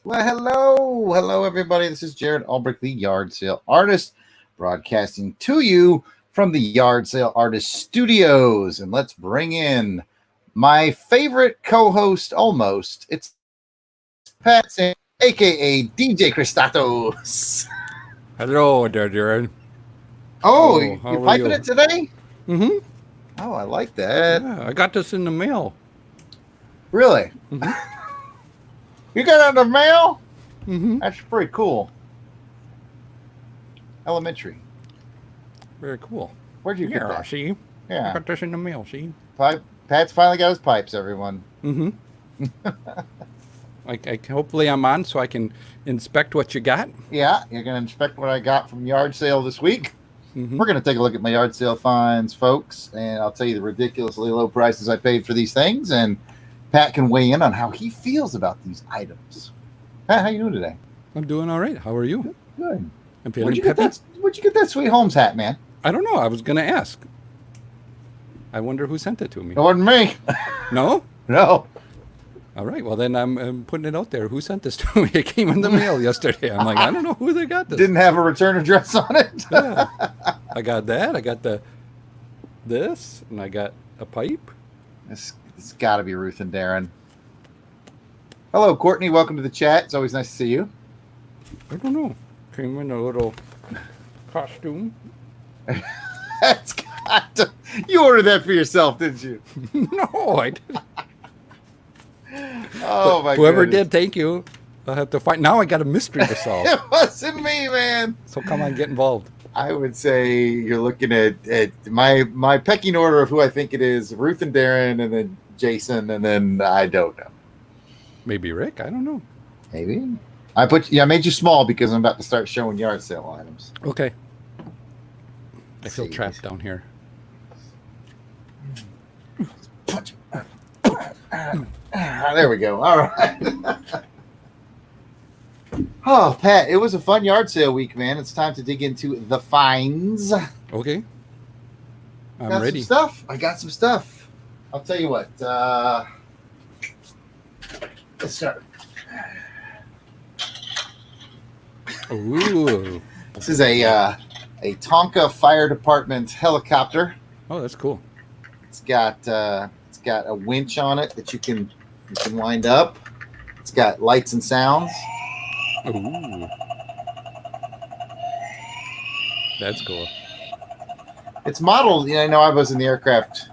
Well, hello, everybody. This is Jarrod Albrecht, the yard sale artist, broadcasting to you from the Yard Sale Artist Studios. And let's bring in my favorite co-host, almost. It's Pat, aka DJ Christatos. Hello there, Jarrod. Oh, How you're are piping you? it today? Mm-hmm. Oh, I like that. Yeah, I got this in the mail. Really? Mm-hmm. You got it in the mail? Mm-hmm. That's pretty cool. Elementary. Very cool. Where'd you get Yeah, that? see? I Yeah. got this in the mail, see? Pat's finally got his pipes, everyone. Mm-hmm. Hopefully I'm on so I can inspect what you got. Yeah, you're going to inspect what I got from yard sale this week. Mm-hmm. We're going to take a look at my yard sale finds, folks, and I'll tell you the ridiculously low prices I paid for these things, and Pat can weigh in on how he feels about these items. Pat, how you doing today? I'm doing all right. How are you? Good. I'm feeling peppy. Where'd you get that Sweet Homes hat, man? I don't know. I was going to ask. I wonder who sent it to me. It wasn't me. No? No. All right. Well, then I'm putting it out there. Who sent this to me? It came in the mail yesterday. I'm like, I don't know who they got this. Didn't have a return address on it. Yeah. I got that. I got this, and I got a pipe. It's got to be Ruth and Darren. Hello, Courtney. Welcome to the chat. It's always nice to see you. I don't know. Came in a little costume. That's got to, you ordered that for yourself, didn't you? No, I didn't. Oh, my Whoever goodness. did, thank you. I'll have to find. Now I got a mystery to solve. It wasn't me, man. So come on, get involved. I would say you're looking at my pecking order of who I think it is: Ruth and Darren, and then Jason, and then I don't know. Maybe Rick. I don't know. Maybe I made you small because I'm about to start showing yard sale items. Okay. I feel See. trapped down here. There we go. All right. Oh, Pat, it was a fun yard sale week, man. It's time to dig into the finds. Okay. I'm Got ready. some stuff. I got some stuff. I'll tell you what. Let's start. Ooh. This is a Tonka Fire Department helicopter. Oh, that's cool. It's got a winch on it that you can wind up. It's got lights and sounds. Ooh. That's cool. It's modeled. I know I was in the aircraft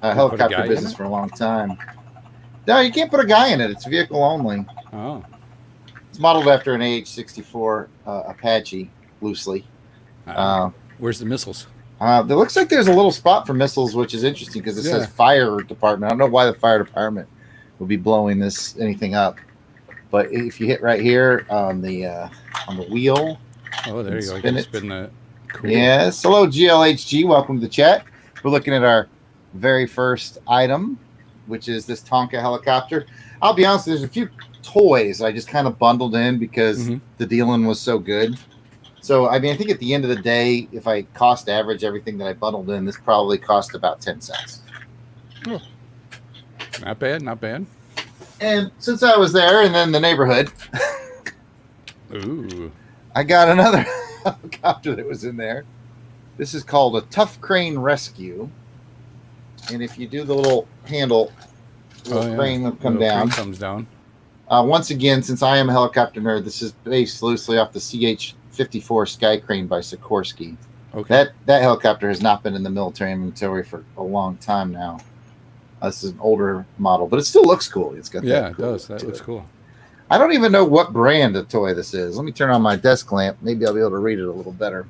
Put a guy helicopter in business it? for a long time. No, you can't put a guy in it. It's vehicle only. Oh. It's modeled after an AH-64 Apache, loosely. Where's the missiles? There looks like there's a little spot for missiles, which is interesting because it says fire department. I don't know why the fire department would be blowing anything up, but if you hit right here on the wheel, Oh, there you go. I spin can it. spin that. Cool. Yes. Hello, GLHG. Welcome to the chat. We're looking at our very first item, which is this Tonka helicopter. I'll be honest, there's a few toys I just kind of bundled in because the dealing was so good. So, I mean, I think at the end of the day, if I cost average everything that I bundled in, this probably cost about 10 cents. Oh. Not bad, not bad. And since I was there and in the neighborhood, Ooh. I got another helicopter that was in there. This is called a Tough Crane Rescue. And if you do the little handle, the crane will come down. Crane comes down. Once again, since I am a helicopter nerd, this is based loosely off the CH-54 Sky Crane by Sikorsky. Okay. That helicopter has not been in the military inventory for a long time now. This is an older model, but it still looks cool. It's got Yeah, it does. That looks cool. I don't even know what brand of toy this is. Let me turn on my desk lamp. Maybe I'll be able to read it a little better.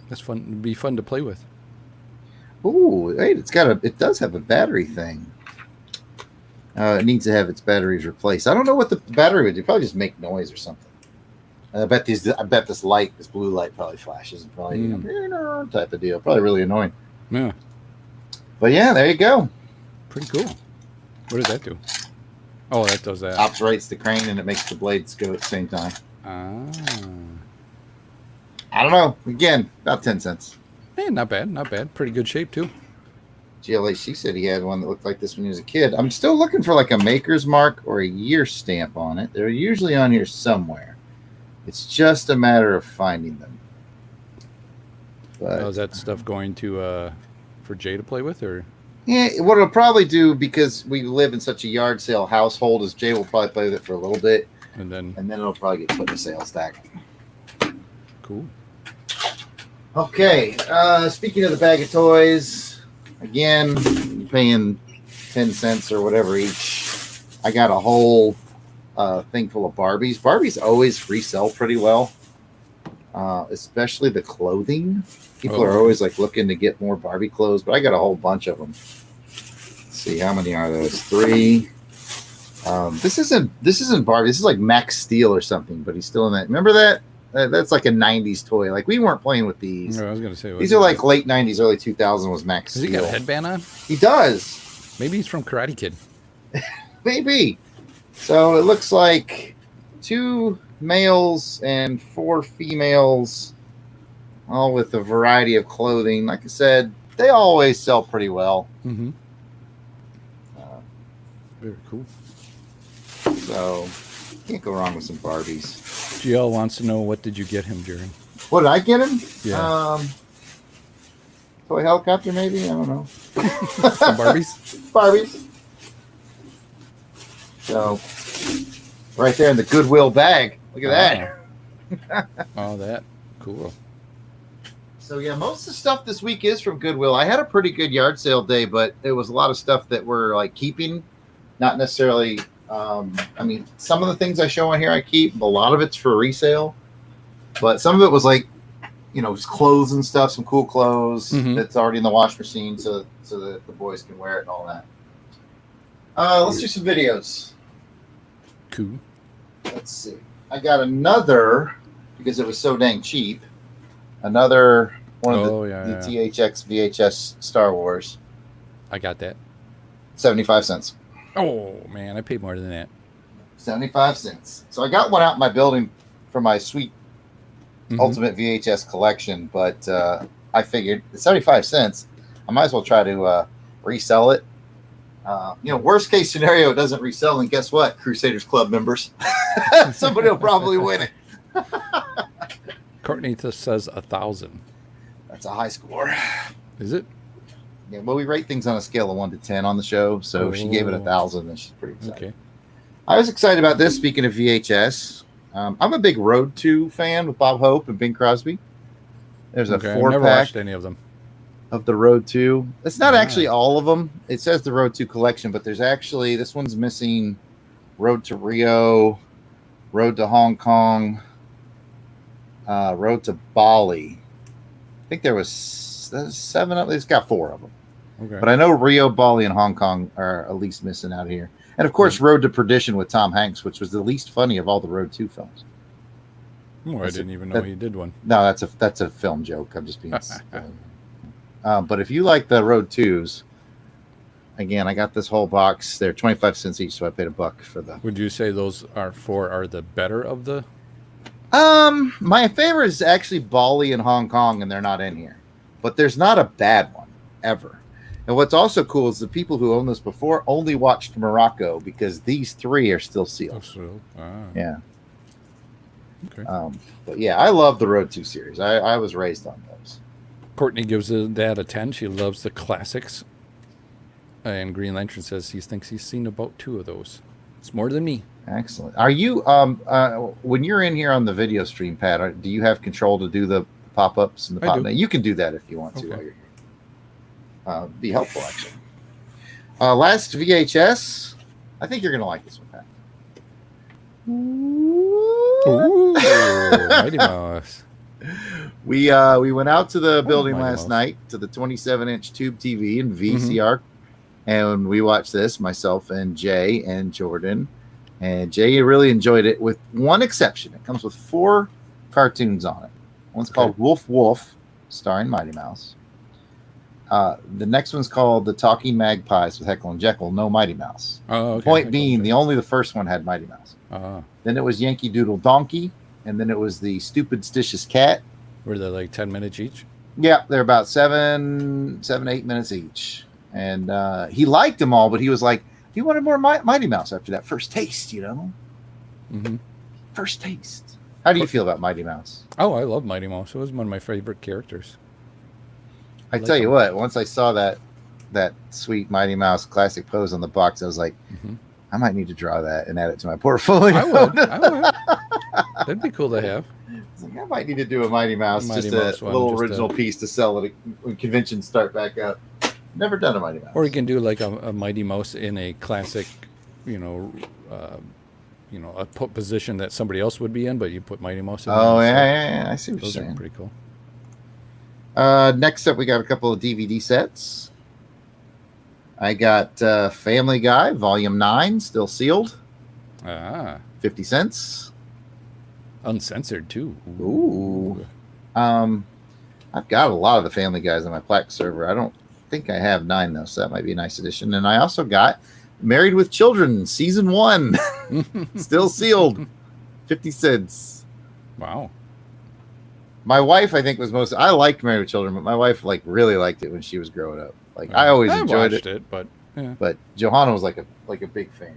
That's fun. It'd be fun to play with. Ooh, wait, it does have a battery thing. It needs to have its batteries replaced. I don't know what the battery would do. Probably just make noise or something. I bet this light, this blue light, probably flashes and probably type of deal. Probably really annoying. Yeah. But yeah, there you go. Pretty cool. What does that do? Oh, that does that. Operates the crane and it makes the blades go at the same time. Ah. I don't know. Again, about 10 cents. Not bad. Not bad. Pretty good shape, too. GLHC said he had one that looked like this when he was a kid. I'm still looking for like a maker's mark or a year stamp on it. They're usually on here somewhere. It's just a matter of finding them. But, is that stuff going to for Jay to play with, or? Yeah, what it'll probably do, because we live in such a yard sale household, is Jay will probably play with it for a little bit, and then it'll probably get put in a sales stack. Cool. Okay, speaking of the bag of toys, again, you're paying 10 cents or whatever each. I got a whole thing full of Barbies. Barbies always resell pretty well, especially the clothing. People are always like looking to get more Barbie clothes, but I got a whole bunch of them. Let's see, how many are those? 3. This isn't Barbie. This is like Max Steel or something, but he's still in that. Remember that? That's like a 90s toy. Like, we weren't playing with these. No, I was going to say. These are like late 90s, early 2000 was Max Steel. Has he got a headband on? He does. Maybe he's from Karate Kid. Maybe. So it looks like 2 males and 4 females, all with a variety of clothing. Like I said, they always sell pretty well. Mm-hmm. Very cool. So, can't go wrong with some Barbies. GL wants to know, what did you get him, Jarrod? What did I get him? Yeah. Toy helicopter, maybe? I don't know. Some Barbies? Barbies. So, right there in the Goodwill bag. Look at that. Oh, that. Cool. So, yeah, most of the stuff this week is from Goodwill. I had a pretty good yard sale day, but there was a lot of stuff that we're like keeping, not necessarily. I mean, some of the things I show on here I keep. A lot of it's for resale, but some of it was like, just clothes and stuff, some cool clothes that's already in the wash machine, so that the boys can wear it and all that. Let's do some videos. Cool. Let's see. I got another, because it was so dang cheap, another one of the THX VHS Star Wars. I got that. 75 cents. Oh, man, I paid more than that. 75 cents. So I got one out in my building for my sweet Ultimate VHS collection, but I figured 75 cents, I might as well try to resell it. Worst case scenario, it doesn't resell, and guess what, Crusaders Club members? Somebody will probably win it. Courtney says 1,000. That's a high score. Is it? Yeah, well, we rate things on a scale of 1 to 10 on the show, so if she gave it 1,000, then she's pretty excited. Okay. I was excited about this. Speaking of VHS, I'm a big Road 2 fan with Bob Hope and Bing Crosby. There's a 4-pack. I've never watched any of them. Of the Road 2. It's not actually all of them. It says the Road 2 collection, but there's actually, this one's missing Road to Rio, Road to Hong Kong, Road to Bali. I think there was 7 of them. It's got 4 of them. Okay. But I know Rio, Bali, and Hong Kong are at least missing out here. And, of course, Road to Perdition with Tom Hanks, which was the least funny of all the Road 2 films. Oh, I didn't even know he did one. No, that's a film joke. I'm just being but if you like the Road 2s, again, I got this whole box. They're 25 cents each, so I paid $1 for them. Would you say those are the better of the? My favorite is actually Bali and Hong Kong, and they're not in here. But there's not a bad one, ever. And what's also cool is the people who owned this before only watched Morocco, because these 3 are still sealed. Yeah. Okay. But yeah, I love the Road 2 series. I was raised on those. Courtney gives that a 10. She loves the classics. And Green Lantern says he thinks he's seen about 2 of those. It's more than me. Excellent. Are you when you're in here on the video stream, Pat? Do you have control to do the pop-ups and the pop? You can do that if you want to while you're here. Be helpful, actually. Last VHS. I think you're gonna like this one, Pat. Ooh, Mighty Mouse. We went out to the building last night to the 27-inch tube TV and VCR, and we watched this, myself and Jay and Jordan. And Jay really enjoyed it, with one exception. It comes with 4 cartoons on it. One's called Wolf Wolf, starring Mighty Mouse. The next one's called The Talking Magpies with Heckle and Jekyll, no Mighty Mouse. Oh, okay. Point being, only the first one had Mighty Mouse. Uh-huh. Then it was Yankee Doodle Donkey, and then it was the Stupid Stitious Cat. Were they like 10 minutes each? Yeah, they're about 7, 8 minutes each. and he liked them all, but he was like, he wanted more Mighty Mouse after that first taste, Mm-hmm. First taste. How do you feel about Mighty Mouse? Oh, I love Mighty Mouse. It was one of my favorite characters. I tell you what, once I saw that sweet Mighty Mouse classic pose on the box, I was like, I might need to draw that and add it to my portfolio. I would. That'd be cool to have. I might need to do a Mighty Mouse, just a little original piece to sell it when conventions start back up. Never done a Mighty Mouse. Or you can do like a Mighty Mouse in a classic, a position that somebody else would be in, but you put Mighty Mouse in. Oh, yeah. I see what you're saying. Those are pretty cool. Next up, we got a couple of DVD sets. I got Family Guy, Volume 9, still sealed. 50 cents. Uncensored, too. Ooh. I've got a lot of the Family Guys on my Plaque server. I don't think I have 9, though, so that might be a nice addition. And I also got Married with Children, Season 1. Still sealed. 50 cents. Wow. My wife, I think, was I liked Married with Children, but my wife really liked it when she was growing up. Like, I always enjoyed it. But yeah. But Johanna was like a big fan.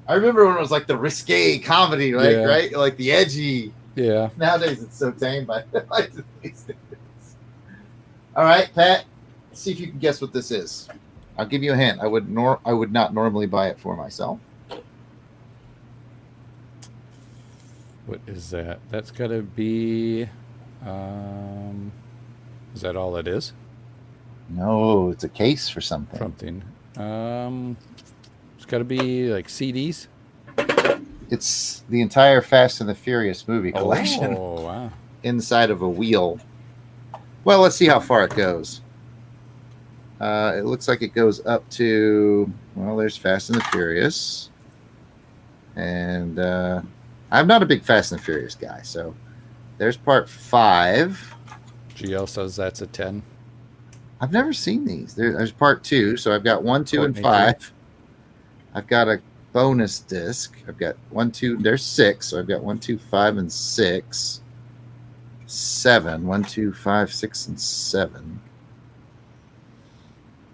I remember when it was like the risque comedy, right? Like the edgy. Yeah. Nowadays it's so tame, but I like these things. All right, Pat. Let's see if you can guess what this is. I'll give you a hint. I would not normally buy it for myself. What is that? That's got to be. Is that all it is? No, it's a case for something. It's got to be like CDs. It's the entire Fast and the Furious movie collection. Oh, wow. Inside of a wheel. Well, let's see how far it goes. It looks like it goes up to, there's Fast and the Furious. And I'm not a big Fast and the Furious guy, so there's part 5. GL says that's a 10. I've never seen these. There's part 2, so I've got 1, 2, and 5. I've got a bonus disc. I've got 1, 2. There's 6, so I've got 1, 2, 5, and 6. 7. 1, 2, 5, 6, and 7.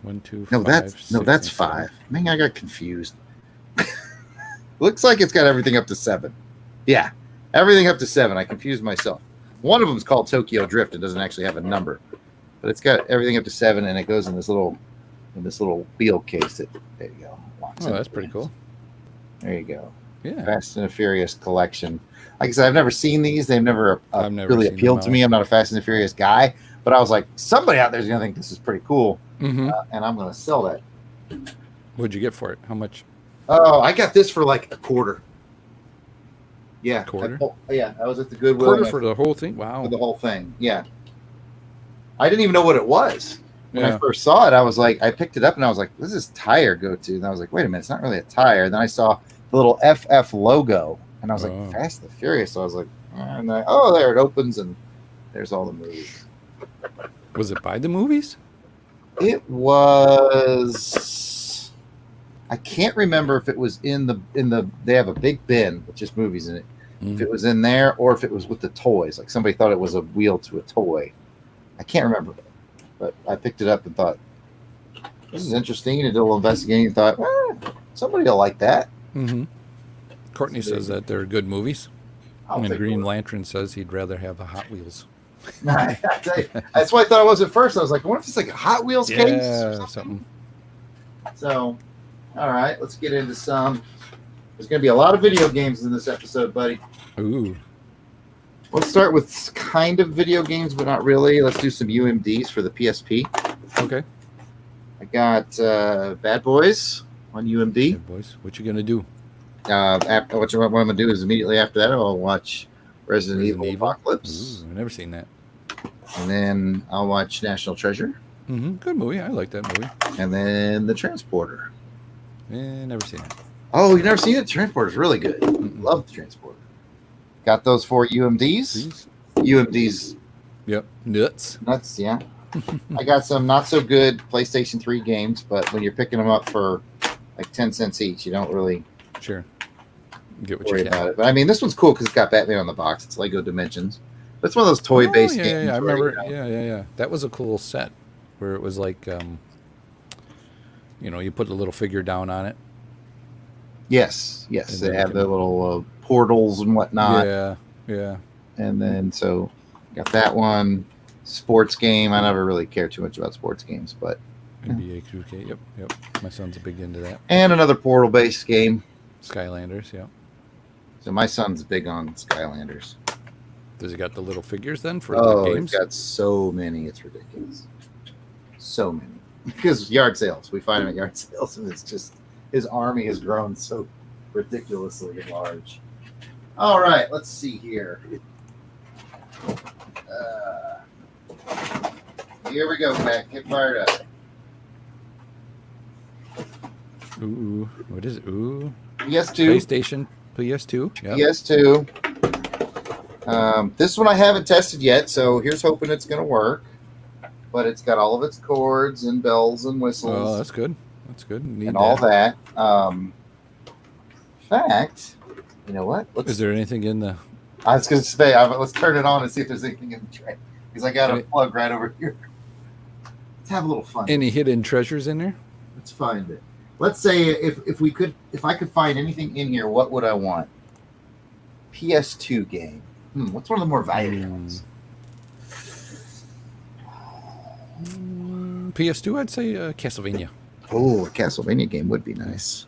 1, 2, 5. That's 5. Man, I got confused. Looks like it's got everything up to 7. Yeah, everything up to 7. I confused myself. One of them is called Tokyo Drift. It doesn't actually have a number, but it's got everything up to 7, and it goes in this little wheel case. There you go. That's pretty cool. There you go. Yeah. Fast and the Furious collection. Like I said, I've never seen these. They've never really appealed to me. I'm not a Fast and the Furious guy, but I was like, somebody out there is going to think this is pretty cool, and I'm going to sell that. What'd you get for it? How much? Oh, I got this for like $0.25. Yeah. $0.25? I was at the Goodwill. $0.25 for the whole thing? Wow. For the whole thing. Yeah. I didn't even know what it was. When I first saw it, I was like, I picked it up and I was like, "This is tire go to?" And I was like, "Wait a minute, it's not really a tire." Then I saw the little FF logo, and I was like, "Fast and the Furious." So I was like, there it opens, and there's all the movies. Was it by the movies? It was. I can't remember if it was in the. They have a big bin with just movies in it. If it was in there, or if it was with the toys. Like somebody thought it was a wheel to a toy. I can't remember. But I picked it up and thought, this is interesting. And did a little investigating and thought, somebody will like that. Courtney says that they're good movies. And Green Lantern says he'd rather have the Hot Wheels. That's what I thought it was at first. I was like, what if it's like a Hot Wheels case or something? So, all right, let's get into some. There's going to be a lot of video games in this episode, buddy. Ooh. Let's start with kind of video games, but not really. Let's do some UMDs for the PSP. Okay. I got Bad Boys on UMD. Bad Boys. What you gonna do? What I'm gonna do is immediately after that, I'll watch Resident Evil Apocalypse. Ooh, I've never seen that. And then I'll watch National Treasure. Good movie. I like that movie. And then The Transporter. Never seen it. Oh, you've never seen it? The Transporter's really good. Love The Transporter. Got those 4 UMDs. UMDs. Yep. Nuts, yeah. I got some not so good PlayStation 3 games, but when you're picking them up for like 10 cents each, you don't really get what worry you about it. But I mean, this one's cool because it's got Batman on the box. It's Lego Dimensions. But it's one of those toy-based games. Yeah, I remember. Yeah. That was a cool set. where it was like, you put a little figure down on it. Yes. And They then you have can- the little portals and whatnot. Yeah. And then so got that one. Sports game. I never really care too much about sports games, but NBA 2K. Yep. My son's big into that. and another portal-based game. Skylanders. Yeah. So my son's big on Skylanders. Does he got the little figures then for the Oh, games? he's got so many. It's ridiculous. So many. Because yard sales. We find him at yard sales, and it's just his army has grown so ridiculously large. All right, let's see here. Here we go, Matt. Get fired up. Ooh. What is it? Ooh. PS2. PlayStation. PS2. Yep. PS2. This one I haven't tested yet, so here's hoping it's going to work. But it's got all of its cords and bells and whistles. Oh, that's good. That's good. Need and all that. In fact, you know what? Is there anything in the... I was going to say, let's turn it on and see if there's anything in the tray. Because I got a plug right over here. Let's have a little fun. Any hidden treasures in there? Let's find it. Let's say if I could find anything in here, what would I want? PS2 game. What's one of the more valuable ones? PS2, I'd say Castlevania. Oh, a Castlevania game would be nice.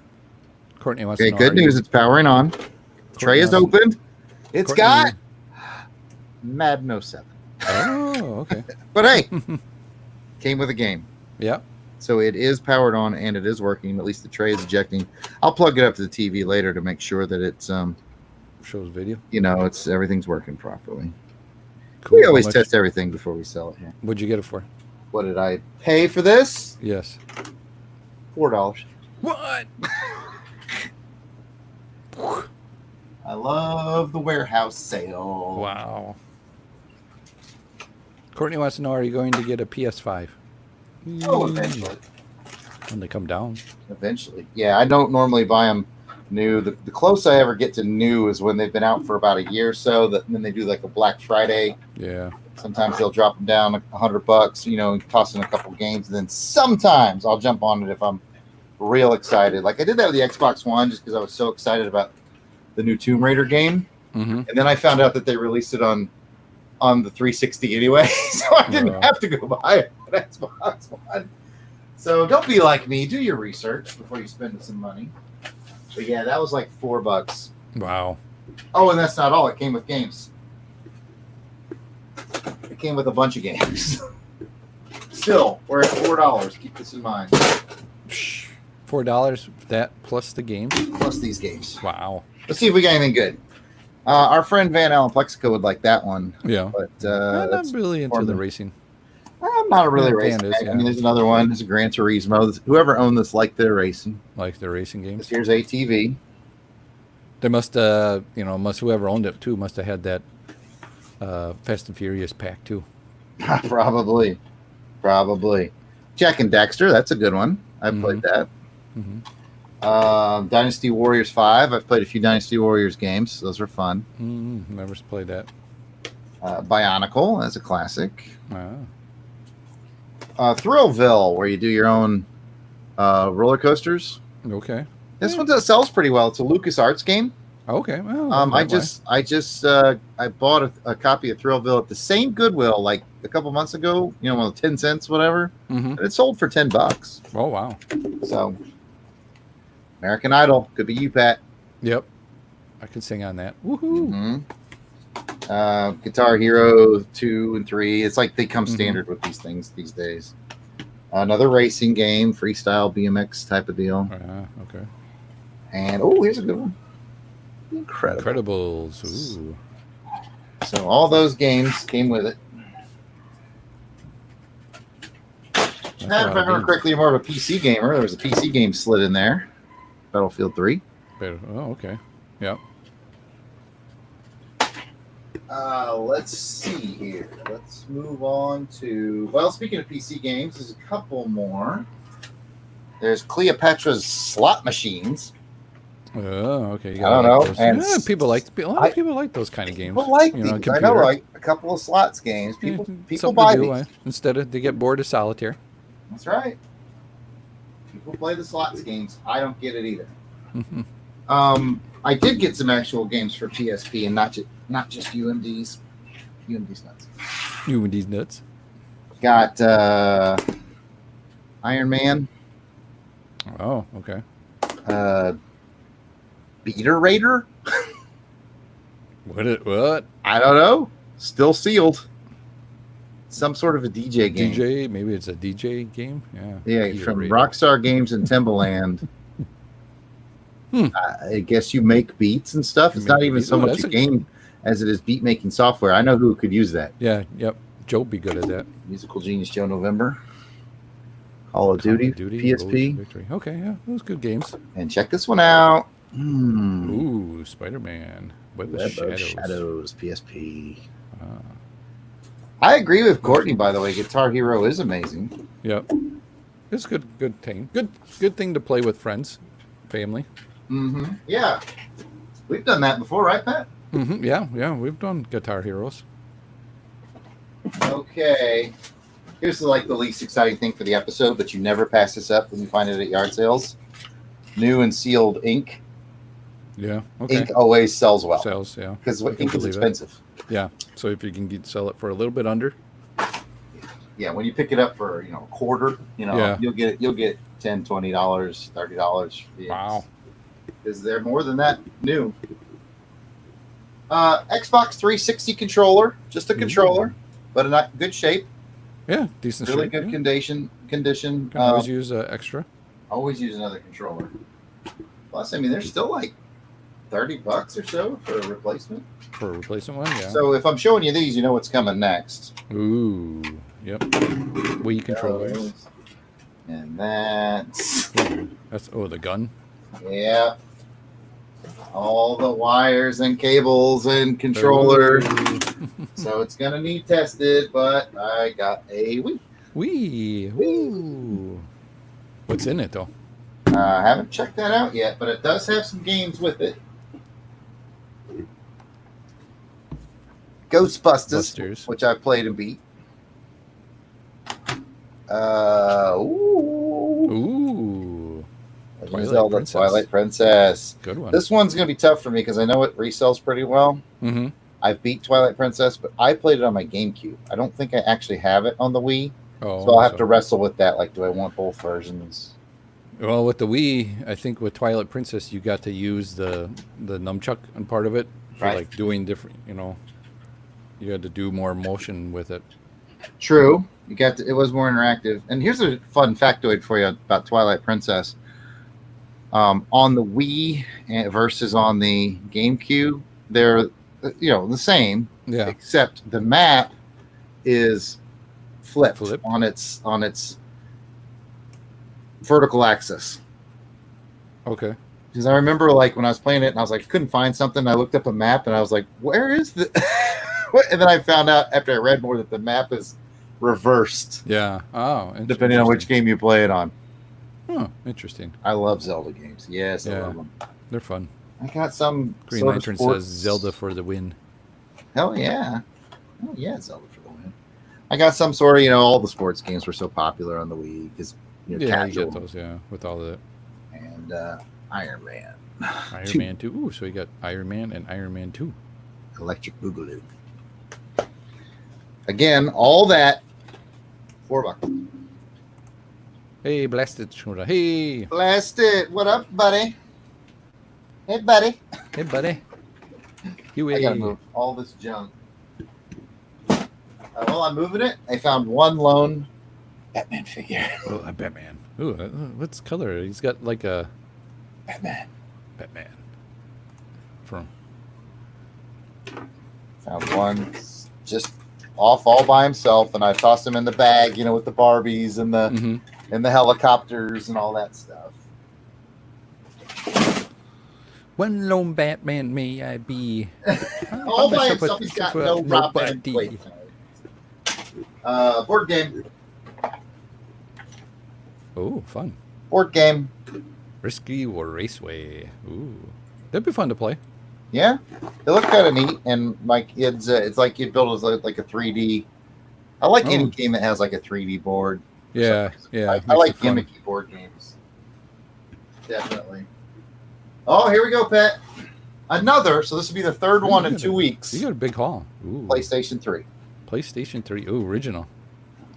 Courtney wants to know. Good news. It's powering on. Tray is opened. It's Courtney, got Madden 07. Oh, okay. But hey, came with a game. Yeah. So it is powered on and it is working. At least the tray is ejecting. I'll plug it up to the TV later to make sure that it's shows video. It's everything's working properly. Cool. We always test everything before we sell it here. What'd you get it for? What did I pay for this? Yes. $4. What? I love the warehouse sale. Wow. Courtney wants to know, are you going to get a PS5? Oh, eventually. When they come down. Eventually. Yeah, I don't normally buy them new. The close I ever get to new is when they've been out for about a year or so. Then they do like a Black Friday. Yeah. Sometimes they'll drop them down $100, and toss in a couple games. And then sometimes I'll jump on it if I'm real excited. Like I did that with the Xbox One just because I was so excited about the new Tomb Raider game. Mm-hmm. And then I found out that they released it on the 360 anyway, so I didn't have to go buy an Xbox One. So don't be like me. Do your research before you spend some money. But yeah, that was like $4. Wow. Oh, and that's not all. It came with games. It came with a bunch of games. Still, we're at $4. Keep this in mind. $4, that plus the game? Plus these games. Wow. Let's see if we got anything good. Our friend Van Allen Plexico would like that one. Yeah. But I'm not really into the racing. I'm not a really Yeah, racing Van guy. is, I mean, there's another one. There's a Gran Turismo. Whoever owned this liked their racing. Like the racing games? Here's ATV. They must, whoever owned it too must have had that Fast and Furious pack too. Probably. Jack and Daxter. That's a good one. I've played that. Mm-hmm. Dynasty Warriors 5. I've played a few Dynasty Warriors games. Those are fun. Never played that. Bionicle. That's a classic. Ah. Thrillville, where you do your own roller coasters. Okay. This one sells pretty well. It's a LucasArts game. Okay. Well, I bought a copy of Thrillville at the same Goodwill like a couple months ago. 10 cents, whatever. Mm-hmm. And it sold for $10. Oh wow. So, American Idol could be you, Pat. Yep. I could sing on that. Woohoo. Mm-hmm. Guitar Hero 2 and 3. It's like they come standard with these things these days. Another racing game, freestyle BMX type of deal. Okay. And here's a good one. Incredibles. Ooh. So all those games came with it. And if I remember correctly, you're more of a PC gamer. There was a PC game slid in there. Battlefield 3. Oh, okay. Yep. Let's see here. Let's move on to... Well, speaking of PC games, there's a couple more. There's Cleopatra's Slot Machines. Oh, okay. I don't know. Those. And yeah, people like people like those kind of games. People like these. I know, like a couple of slots games. People buy these. Instead of they get bored of solitaire. That's right. People play the slots games. I don't get it either. I did get some actual games for PSP and not just UMDs. UMD's nuts. UMD's nuts. Got Iron Man. Oh, okay. Beater Raider. What? I don't know. Still sealed. Some sort of a DJ game. DJ? Maybe it's a DJ game? Yeah. Yeah, Beater from Raider. Rockstar Games and Timbaland. I guess you make beats and stuff. It's not even so much a game as it is beat making software. I know who could use that. Yeah, yep. Joe'd be good at that. Musical Genius Joe November. Call of Duty, PSP. Victory. Okay, yeah, those good games. And check this one out. Ooh, Spider-Man. Web of Shadows, PSP. I agree with Courtney, by the way. Guitar Hero is amazing. Yep. It's good thing. Good thing to play with friends, family. Yeah. We've done that before, right, Pat? Yeah, we've done Guitar Heroes. Okay. Here's the least exciting thing for the episode, but you never pass this up when you find it at yard sales. New and sealed ink. Yeah. Okay. Ink always sells well. Sells, yeah. Because ink is expensive. Yeah. So if you can sell it for a little bit under. Yeah, when you pick it up for a quarter, you'll get $10, $20, $30. Wow. Is there more than that new? Xbox 360 controller, just a controller, but in good shape. Yeah, decent. Really shape, good condition. Can always use extra. Always use another controller. Plus, I mean, there's still like $30 or so for a replacement. For a replacement one, yeah. So if I'm showing you these, you know what's coming next. Ooh, yep. Wii controllers. And that's the gun. Yeah. All the wires and cables and controllers. So it's gonna need tested, but I got a Wii. Wii. Ooh. What's in it though? I haven't checked that out yet, but it does have some games with it. Ghostbusters, which I played and beat. Ooh. Twilight Princess. Good one. This one's going to be tough for me because I know it resells pretty well. Mm-hmm. I've beat Twilight Princess, but I played it on my GameCube. I don't think I actually have it on the Wii. So I'll have to wrestle with that. Like, do I want both versions? Well, with the Wii, I think with Twilight Princess, you got to use the nunchuck on part of it for like doing different, you had to do more motion with it. True. It was more interactive. And here's a fun factoid for you about Twilight Princess. On the Wii versus on the GameCube, they're the same. Yeah. Except the map is flipped. on its vertical axis. Okay. Because I remember when I was playing it and I was like, couldn't find something. I looked up a map and I was like, where is the and then I found out after I read more that the map is reversed. Yeah. Oh, depending on which game you play it on. Oh, interesting. I love Zelda games. Yes, I love them. They're fun. I got some Green Lantern says Zelda for the win. Hell yeah. Oh yeah, Zelda for the win. I got some sort of, all the sports games were so popular on the Wii because you get those, with all the and Iron Man. Iron Man 2. Ooh, so you got Iron Man and Iron Man 2. Electric Boogaloo. Again, all that $4. Hey, Blasted Shura. Hey. Blasted. What up, buddy? Hey, buddy. Hey, buddy. I gotta move all this junk. While I'm moving it, I found one lone Batman figure. Oh, a Batman. Ooh, what's color? He's got like a Batman. From. Found one just off all by himself, and I tossed him in the bag, with the Barbies and the and the helicopters and all that stuff. One lone Batman may I be. All by himself, he's got no Robin. Board game. Oh, fun. Board game. Risky or Raceway. Ooh. That'd be fun to play. Yeah. They look kind of neat, and my kids, it's like you build like a 3D. I like any game that has like a 3D board. Yeah, yeah. I like gimmicky board games. Definitely. Oh, here we go, Pat. Another. So this will be the third one in 2 weeks. You got a big haul. Ooh. PlayStation 3. PlayStation 3. Ooh, original.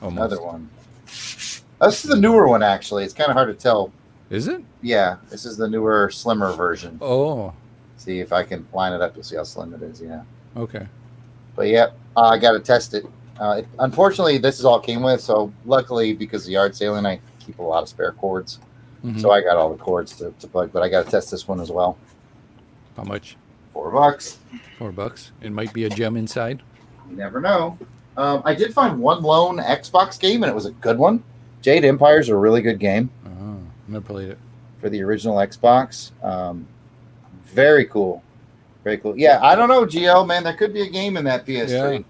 Almost. Another one. This is the newer one, actually. It's kind of hard to tell. Is it? Yeah, this is the newer, slimmer version. Oh. See if I can line it up. You'll see how slim it is. Yeah. Okay. But yeah, I got to test it. Unfortunately, this is all it came with. So luckily, because of yard sailing, I keep a lot of spare cords. Mm-hmm. So I got all the cords to plug. But I got to test this one as well. How much? $4. $4. It might be a gem inside. You never know. I did find one lone Xbox game, and it was a good one. Jade Empire is a really good game. Oh, never played it. For the original Xbox. Very cool. Very cool. Yeah, I don't know, GL, man. There could be a game in that PS3. Yeah.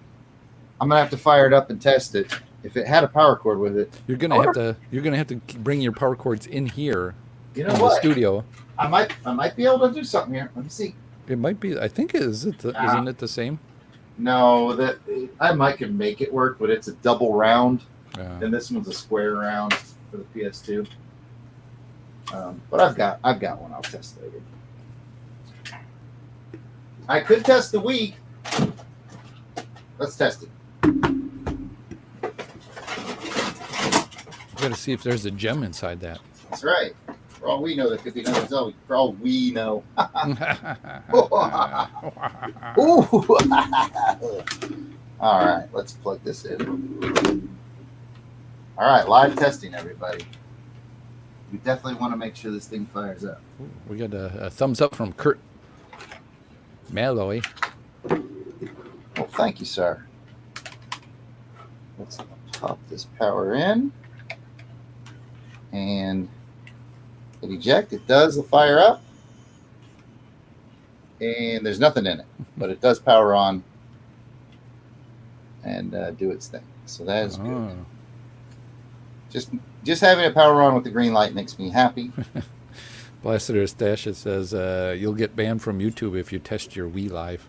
I'm gonna have to fire it up and test it. If it had a power cord with it, you're gonna have to bring your power cords in here. You know what? The studio. I might be able to do something here. Let me see. It might be. I think isn't it the same? No, I might can make it work, but it's a double round, and this one's a square round for the PS2. But I've got one. I'll test later. I could test the Wii. Let's test it. We got to see if there's a gem inside that. That's right. For all we know, there could be another Zelda. For all we know. Ooh. All right, let's plug this in. All right, live testing, everybody. We definitely want to make sure this thing fires up. Ooh, we got a thumbs up from Kurt Malloy. Well, thank you, sir. Let's pop this power in. And hit eject. It does fire up. And there's nothing in it. But it does power on and do its thing. So that is good. Just having it power on with the green light makes me happy. Blaster Stash, it says, you'll get banned from YouTube if you test your Wii Live.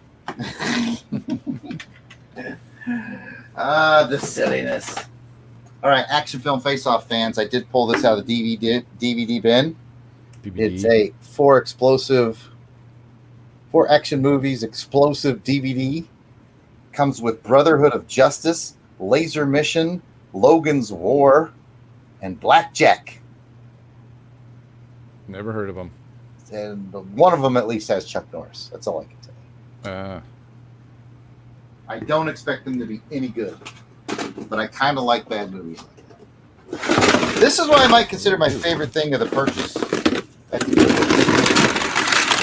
The silliness. All right, Action Film Face-Off fans, I did pull this out of the DVD bin. It's a 4 action movies explosive DVD. Comes with Brotherhood of Justice, Laser Mission, Logan's War, and Blackjack. Never heard of them. And one of them at least has Chuck Norris. That's all I can tell you. I don't expect them to be any good, but I kind of like bad movies like that. This is what I might consider my favorite thing of the purchase.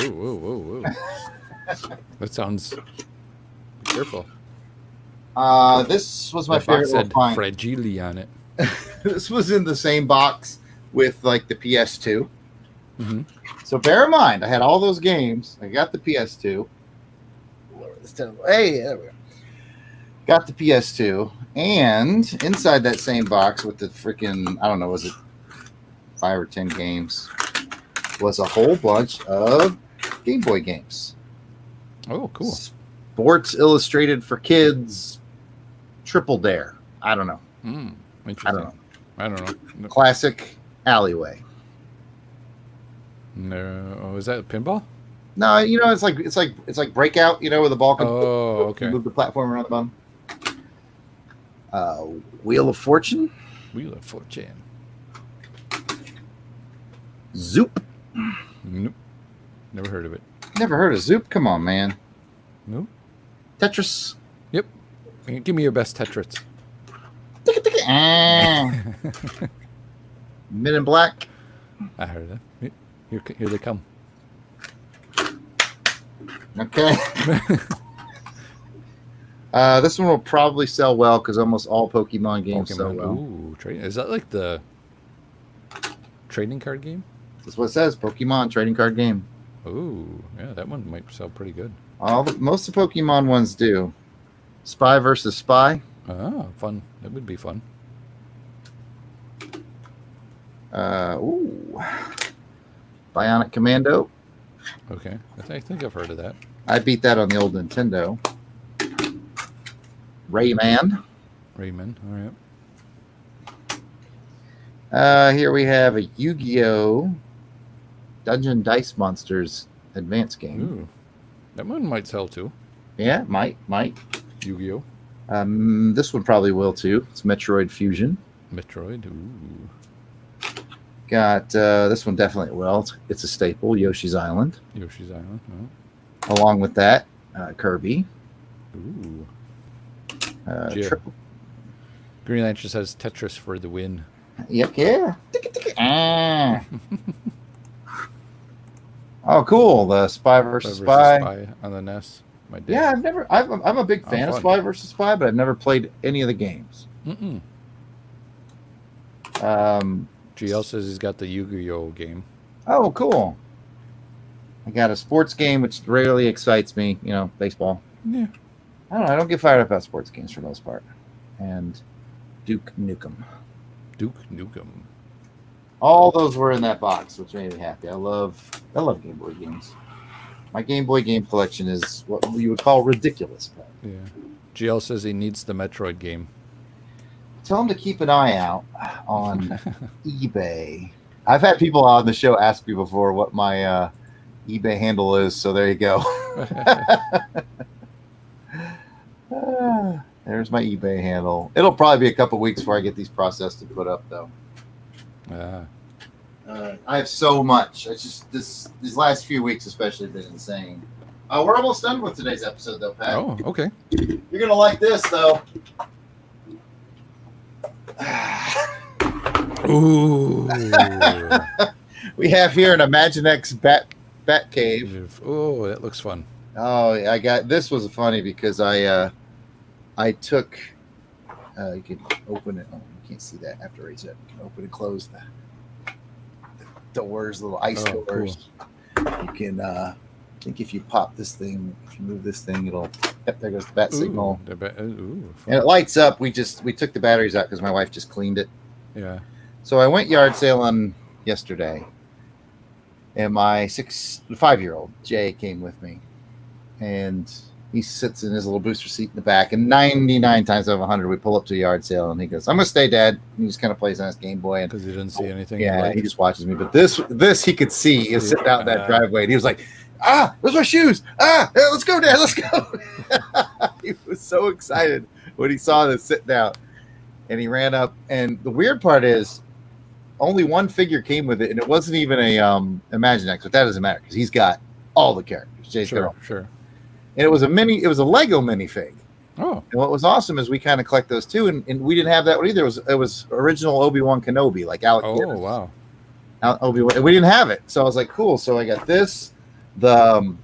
Whoa. That sounds... Be careful. This was my favorite little find. Fragile on it. This was in the same box with like the PS2. Mm-hmm. So bear in mind, I had all those games. I got the PS2. Hey, there we go. Got the PS2, and inside that same box with the freaking, I don't know, was it 5 or 10 games, was a whole bunch of Game Boy games. Oh, cool. Sports Illustrated for Kids, Triple Dare. I don't know. Interesting. I don't know. No. Classic Alleyway. No, oh, is that pinball? No, you know, it's like Breakout. You know, where the ball can move the platform around the bottom. Wheel of Fortune. Wheel of Fortune. Zoop. Nope. Never heard of it. Never heard of Zoop? Come on, man. Nope. Tetris. Yep. Give me your best Tetris. Men in Black. I heard that. Here they come. Okay. This one will probably sell well because almost all Pokemon games sell well. Ooh, is that like the trading card game? That's what it says. Pokemon trading card game. Ooh, yeah, that one might sell pretty good. Most of the Pokemon ones do. Spy versus Spy. Oh, fun. That would be fun. Bionic Commando. Okay. I think I've heard of that. I beat that on the old Nintendo. Rayman. All right. Here we have a Yu-Gi-Oh! Dungeon Dice Monsters advanced game. Ooh, that one might sell too. Yeah, might. Yu-Gi-Oh! This one probably will too. It's Metroid Fusion. Metroid. Ooh. Got this one definitely will. It's a staple. Yoshi's Island. Yoshi's Island. Along with that, Kirby. Ooh. Green Lantern says Tetris for the win. Yep. Yeah. Ah. Oh, cool. The Spy versus Spy on the NES. Yeah, I'm a big fan of Spy versus Spy, but I've never played any of the games. GL says he's got the Yu-Gi-Oh! Game. Oh, cool. I got a sports game, which rarely excites me. You know, baseball. Yeah. I don't know. I don't get fired up about sports games for the most part. And Duke Nukem. All those were in that box, which made me happy. I love Game Boy games. My Game Boy game collection is what you would call ridiculous. But yeah. GL says he needs the Metroid game. Tell him to keep an eye out on eBay. I've had people on the show ask me before what my eBay handle is, so there you go. There's my eBay handle. It'll probably be a couple weeks before I get these processed and put up, though. I have so much. It's just these last few weeks, especially, have been insane. We're almost done with today's episode, though, Pat. Oh, okay. You're gonna like this, though. Ooh. We have here an Imaginext bat cave. Oh, that looks fun. Oh, I got this was funny because I took you can open it. Oh, you can't see that. I have to raise it. You can open and close the doors, little ice doors. Cool. You can I think if you pop this thing, if you move this thing, it'll there goes the bat signal. And it lights up. We took the batteries out because my wife just cleaned it. Yeah. So I went yard sailing yesterday, and my 5-year-old Jay came with me, and he sits in his little booster seat in the back. And 99 times out of 100, we pull up to the yard sale, and he goes, "I'm gonna stay, Dad." And he just kind of plays on his Game Boy, because he didn't see anything. Yeah, he just watches me. But this he could see. He was sitting out in that driveway, and he was like, "Those are my shoes! Let's go, Dad, let's go!" He was so excited when he saw this sitting out, and he ran up. And the weird part is, only one figure came with it, and it wasn't even a Imaginext, but that doesn't matter because he's got all the characters. Jay's got all. Sure. And it was a Lego minifig. Oh. And what was awesome is we kind of collect those too, and we didn't have that one either. It was original Obi-Wan Kenobi, like Alec. Oh, wow. Obi-Wan. And we didn't have it. So I was like, cool. So I got this. The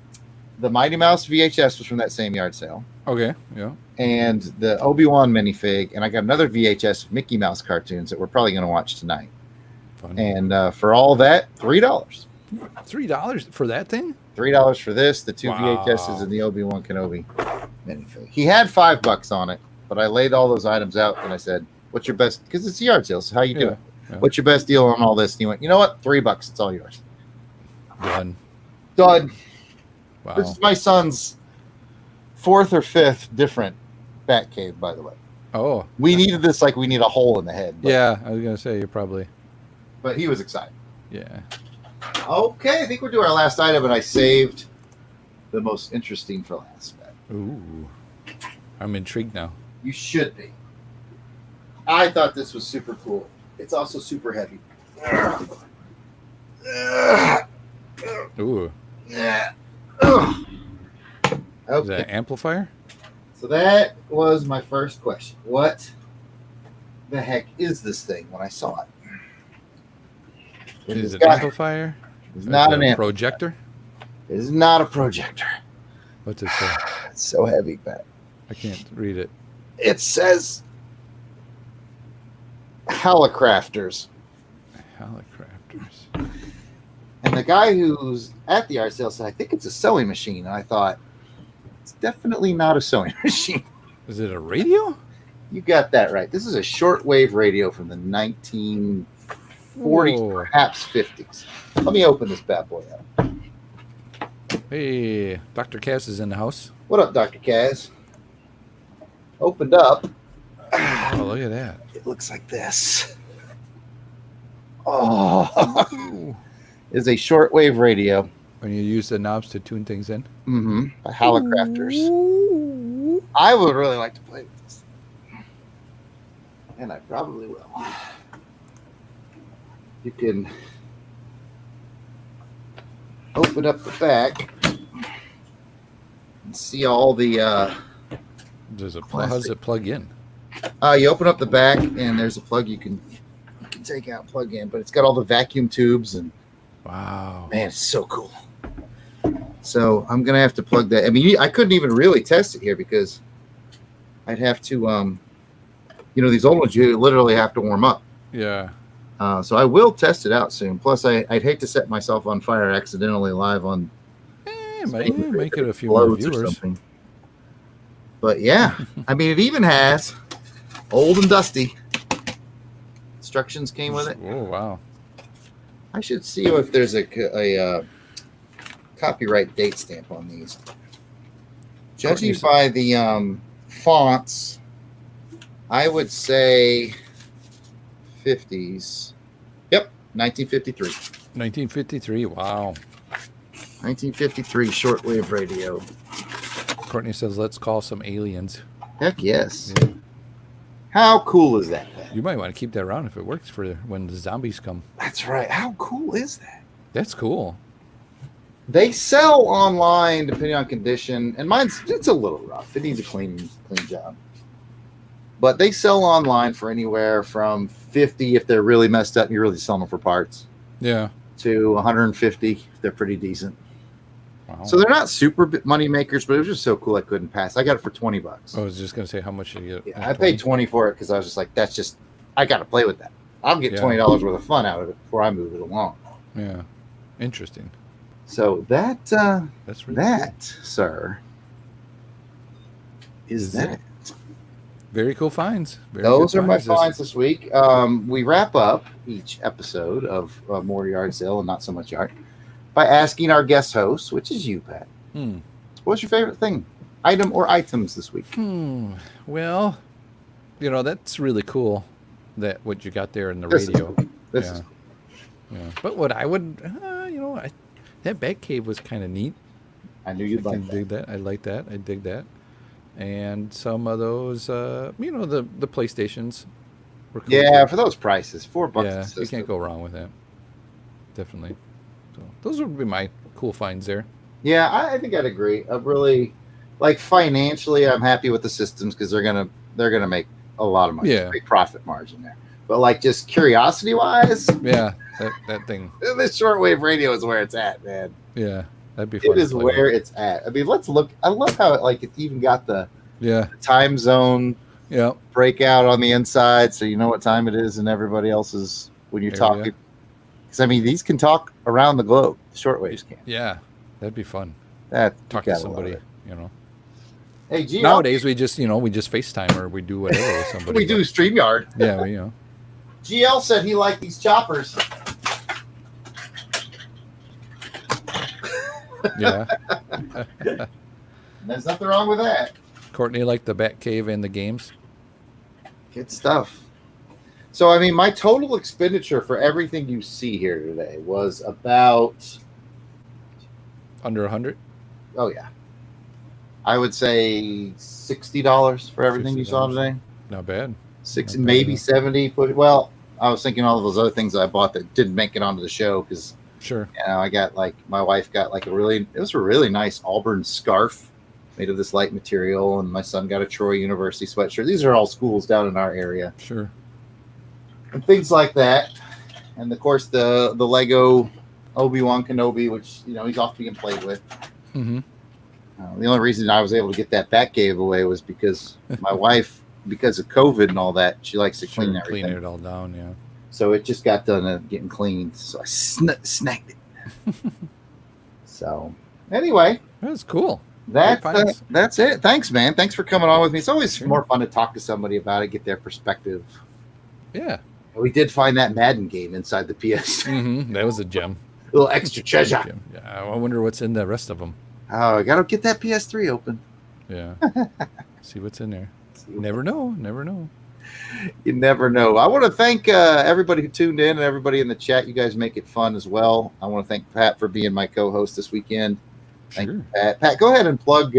Mighty Mouse VHS was from that same yard sale. Okay, yeah. And the Obi-Wan minifig, and I got another VHS of Mickey Mouse cartoons that we're probably going to watch tonight. Fun. And for all that, $3. $3 for that thing? $3 for this, the two VHSs, and the Obi-Wan Kenobi minifig. He had $5 on it, but I laid all those items out, and I said, "What's your best?" Because it's a yard sale. So how you doing? Yeah. What's your best deal on all this? And he went, "You know what? $3. It's all yours." Done. Wow. This is my son's 4th or 5th different bat cave, by the way. Oh. We needed this like we need a hole in the head. Yeah, I was going to say, you probably. But he was excited. Yeah. Okay, I think we're doing our last item, and I saved the most interesting for last. Ooh. I'm intrigued now. You should be. I thought this was super cool. It's also super heavy. Ooh. Yeah. Okay. Is that an amplifier? So that was my first question. What the heck is this thing when I saw it? Is it an amplifier? It's not an amplifier. Projector? It is not a projector. What's it say? It's so heavy, Pat. I can't read it. It says Halicrafters. Halicrafters. And the guy who's at the art sale said, "I think it's a sewing machine." And I thought, it's definitely not a sewing machine. Is it a radio? You got that right. This is a shortwave radio from the 1940s, perhaps 50s. Let me open this bad boy up. Hey, Dr. Cass is in the house. What up, Dr. Cass? Opened up. Oh, look at that. It looks like this. Oh, is a shortwave radio. When you use the knobs to tune things in. Mm-hmm. By Hallicrafters. I would really like to play with this. And I probably will. You can open up the back and see all the how does it plug in? You open up the back and there's a plug you can take out, plug in, but it's got all the vacuum tubes and wow, man, it's so cool. So I'm gonna have to plug that. I mean, I couldn't even really test it here because I'd have to, these old ones you literally have to warm up. Yeah. So I will test it out soon. Plus, I'd hate to set myself on fire accidentally live on. Make it a few more viewers. But yeah, I mean, it even has old and dusty instructions came with it. Oh wow! I should see if there's a copyright date stamp on these. Judging by the fonts, I would say 50s. Yep, 1953. 1953. Wow. 1953 shortwave radio. Courtney says, "Let's call some aliens." Heck yes. Yeah. How cool is that? You might want to keep that around if it works for when the zombies come. That's right. How cool is that? That's cool. They sell online depending on condition, and it's a little rough. It needs a clean job. But they sell online for anywhere from $50 if they're really messed up and you're really selling them for parts. Yeah. To $150 if they're pretty decent. Wow. So they're not super money makers, but it was just so cool I couldn't pass. I got it for $20. I was just gonna say, how much did you get? Yeah, I paid $20 for it because I was just like, I got to play with that. I'll get $20 worth of fun out of it before I move it along. Yeah, interesting. So that's really cool. Sir, is that. Very cool finds. Those are my finds this week. We wrap up each episode of More Yard Sale and Not So Much Yard by asking our guest host, which is you, Pat. What's your favorite thing, item or items this week? Well, that's really cool. That what you got there in the radio. This is cool. Yeah. But what I would, that bat cave was kind of neat. I knew you'd like that. Dig that. I like that. I dig that. And some of those, the PlayStations were cool. Yeah, for those prices, $4. Yeah, you can't go wrong with that. Definitely. So those would be my cool finds there. Yeah, I think I'd agree. I really, financially, I'm happy with the systems because they're gonna make a lot of money. Yeah, big profit margin there. But just curiosity wise, yeah, that thing. This shortwave radio is where it's at, man. Yeah. That'd be fun. It is where it's at. I mean, let's look. I love how it's even got the time zone breakout on the inside, so you know what time it is and everybody else's when you're talking. Because these can talk around the globe. The shortwaves can. Yeah, that'd be fun. Talk to somebody. Hey, G. Nowadays we just FaceTime or we do whatever with somebody. We do StreamYard. Yeah, GL said he liked these choppers. Yeah. There's nothing wrong with that. Courtney liked the Bat Cave and the games. Good stuff. So, my total expenditure for everything you see here today was about... Under 100? Oh, yeah. I would say $60 for everything you saw today. Not bad. Maybe 70. Well, I was thinking all of those other things I bought that didn't make it onto the show because... Sure. I got my wife got it was a really nice Auburn scarf made of this light material, and my son got a Troy University sweatshirt. These are all schools down in our area. Sure. And things like that. And of course the Lego Obi-Wan Kenobi, which, he's off being played with. Mm-hmm. The only reason I was able to get that Bat Cave away was because my wife, because of COVID and all that, she likes to clean everything. Clean it all down, yeah. So it just got done getting cleaned. So I snagged it. So anyway, that's cool. That's it. Thanks, man. Thanks for coming on with me. It's always more fun to talk to somebody about it, get their perspective. Yeah. We did find that Madden game inside the PS. Mm-hmm. That was a gem. A little extra treasure. Yeah, I wonder what's in the rest of them. Oh, I gotta get that PS3 open. Yeah. See what's in there. Never know. You never know. I want to thank everybody who tuned in and everybody in the chat. You guys make it fun as well. I want to thank Pat for being my co-host this weekend. Thank you, Pat. Pat, go ahead and plug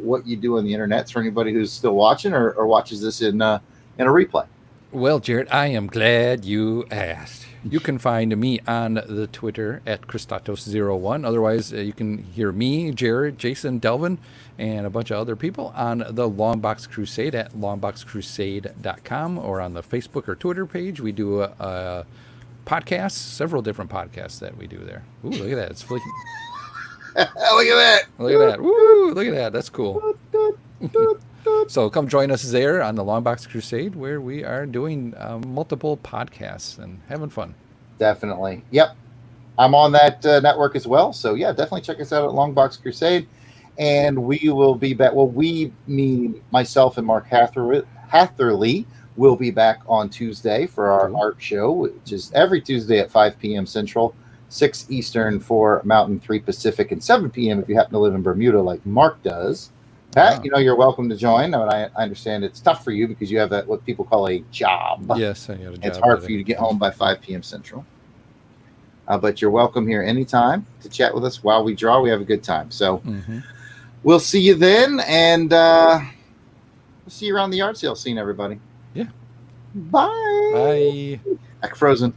what you do on the internet for anybody who's still watching or watches this in a replay. Well, Jarrod, I am glad you asked. You can find me on the Twitter at Christatos01. Otherwise, you can hear me, Jarrod, Jason, Delvin, and a bunch of other people on the Longbox Crusade at longboxcrusade.com or on the Facebook or Twitter page. We do a podcast, several different podcasts that we do there. Ooh, look at that. It's flicking. Look at that. Look at that. Woo, look at that. That's cool. So come join us there on the Longbox Crusade, where we are doing multiple podcasts and having fun. Definitely. Yep. I'm on that network as well. So, yeah, definitely check us out at Longbox Crusade. And we will be back. Well, we, me, myself, and Mark Hatherley will be back on Tuesday for our art show, which is every Tuesday at 5 p.m. Central, 6 Eastern, 4 Mountain, 3 Pacific, and 7 p.m. if you happen to live in Bermuda like Mark does. Pat, you're welcome to join. I mean, I understand it's tough for you because you have what people call a job. Yes, I got a job. It's hard for you to get home by 5 p.m. Central. But you're welcome here anytime to chat with us while we draw. We have a good time. So we'll see you then, and we'll see you around the yard sale scene, everybody. Yeah. Bye. Bye. Back frozen.